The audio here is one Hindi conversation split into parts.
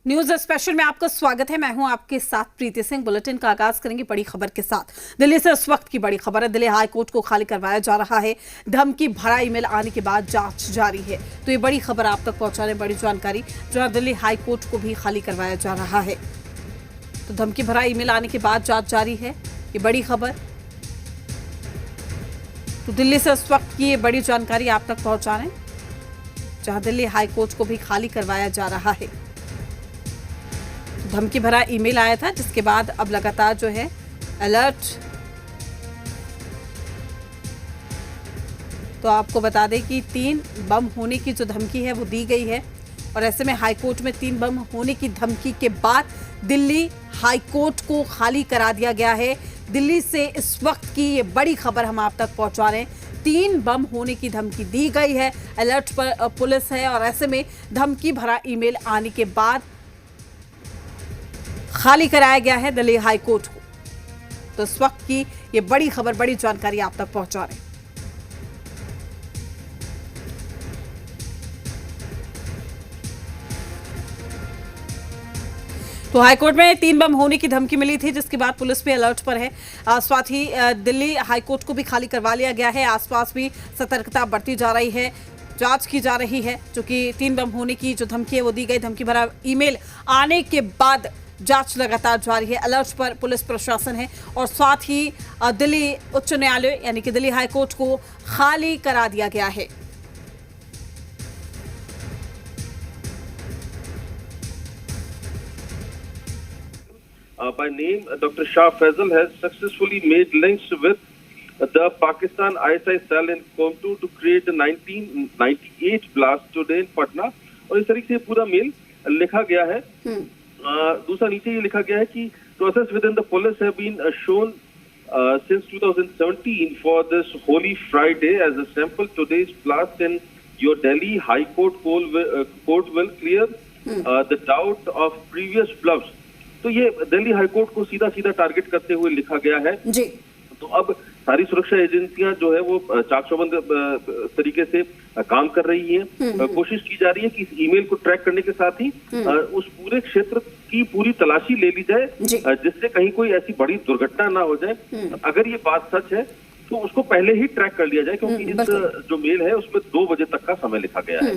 न्यूज स्पेशल में आपका स्वागत है। मैं हूं आपके साथ प्रीति सिंह। बुलेटिन का आगाज करेंगे बड़ी खबर के साथ। दिल्ली से इस वक्त की बड़ी खबर है। दिल्ली हाई कोर्ट को खाली करवाया जा रहा है। धमकी भरा ईमेल आने के बाद जांच जारी है। तो ये बड़ी खबर आप तक पहुंचाने बड़ी जानकारी, जहां दिल्ली हाई कोर्ट को भी खाली करवाया जा रहा है। तो धमकी भरा ईमेल आने के बाद जांच जारी है, ये बड़ी खबर। तो दिल्ली से इस वक्त की ये बड़ी जानकारी आप तक पहुंचा रहे हैं, जहां दिल्ली हाई कोर्ट को भी खाली करवाया जा रहा है। धमकी भरा ईमेल आया था, जिसके बाद अब लगातार जो है अलर्ट। तो आपको बता दें कि 3 बम होने की जो धमकी है वो दी गई है, और ऐसे में हाई कोर्ट में 3 बम होने की धमकी के बाद दिल्ली हाई कोर्ट को खाली करा दिया गया है। दिल्ली से इस वक्त की ये बड़ी खबर हम आप तक पहुंचा रहे हैं। 3 बम होने की धमकी दी गई है, अलर्ट पर पुलिस है, और ऐसे में धमकी भरा ईमेल आने के बाद खाली कराया गया है दिल्ली हाई कोर्ट को। तो इस वक्त की ये बड़ी खबर, बड़ी जानकारी आप तक पहुंचा रहे हैं। तो हाईकोर्ट में 3 बम होने की धमकी मिली थी, जिसके बाद पुलिस भी अलर्ट पर है। साथ ही दिल्ली हाईकोर्ट को भी खाली करवा लिया गया है। आसपास भी सतर्कता बढ़ती जा रही है, जांच की जा रही है। चूंकि 3 बम होने की जो धमकी है वो दी गई, धमकी भरा ईमेल आने के बाद जांच लगातार जारी है। अलर्ट पर पुलिस प्रशासन है, और साथ ही दिल्ली उच्च न्यायालय यानी कि दिल्ली हाई कोर्ट को खाली करा दिया गया है। By name, Dr. Shah Faisal has successfully made links with the Pakistan ISI cell in Komtu to create the 1998 blast today in Patna। और इस तरीके से पूरा मेल लिखा गया है। दूसरा नीचे ये लिखा गया है कि process within the police have been shown since 2017 for this Holy Friday as a sample. Today's blast in your Delhi High Court court will clear the doubt of previous bluffs। तो ये दिल्ली हाई कोर्ट को सीधा सीधा टारगेट करते हुए लिखा गया है जी। तो अब सारी सुरक्षा एजेंसियां जो है वो चाकचौबंद तरीके से काम कर रही हैं। कोशिश की जा रही है कि इस ईमेल को ट्रैक करने के साथ ही उस पूरे क्षेत्र की पूरी तलाशी ले ली जाए, जिससे कहीं कोई ऐसी बड़ी दुर्घटना ना हो जाए। अगर ये बात सच है तो उसको पहले ही ट्रैक कर लिया जाए, क्योंकि इस जो मेल है उसमें 2 बजे तक का समय लिखा गया है।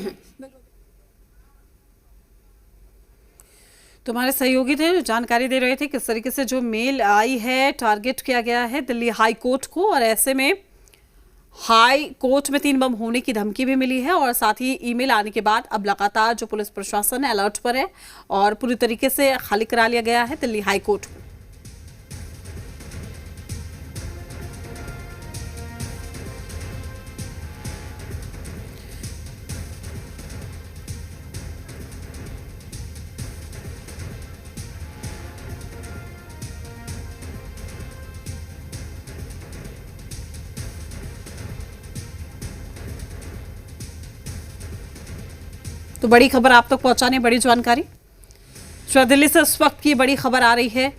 तुम्हारे सहयोगी थे जो जानकारी दे रहे थे किस तरीके से जो मेल आई है टारगेट किया गया है दिल्ली हाई कोर्ट को, और ऐसे में हाई कोर्ट में 3 बम होने की धमकी भी मिली है, और साथ ही ईमेल आने के बाद अब लगातार जो पुलिस प्रशासन है अलर्ट पर है, और पूरी तरीके से खाली करा लिया गया है दिल्ली हाई कोर्ट को। तो बड़ी खबर आप तक पहुंचाने बड़ी जानकारी, दिल्ली से इस वक्त की बड़ी खबर आ रही है,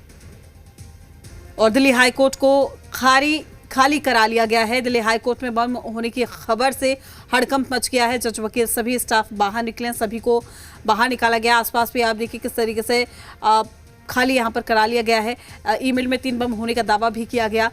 और दिल्ली हाई कोर्ट को खाली करा लिया गया है। दिल्ली हाई कोर्ट में बम होने की खबर से हड़कंप मच गया है। जज वकील सभी स्टाफ बाहर निकले, सभी को बाहर निकाला गया। आसपास भी आप देखिए किस तरीके से खाली यहाँ पर करा लिया गया है। ईमेल में 3 बम होने का दावा भी किया गया।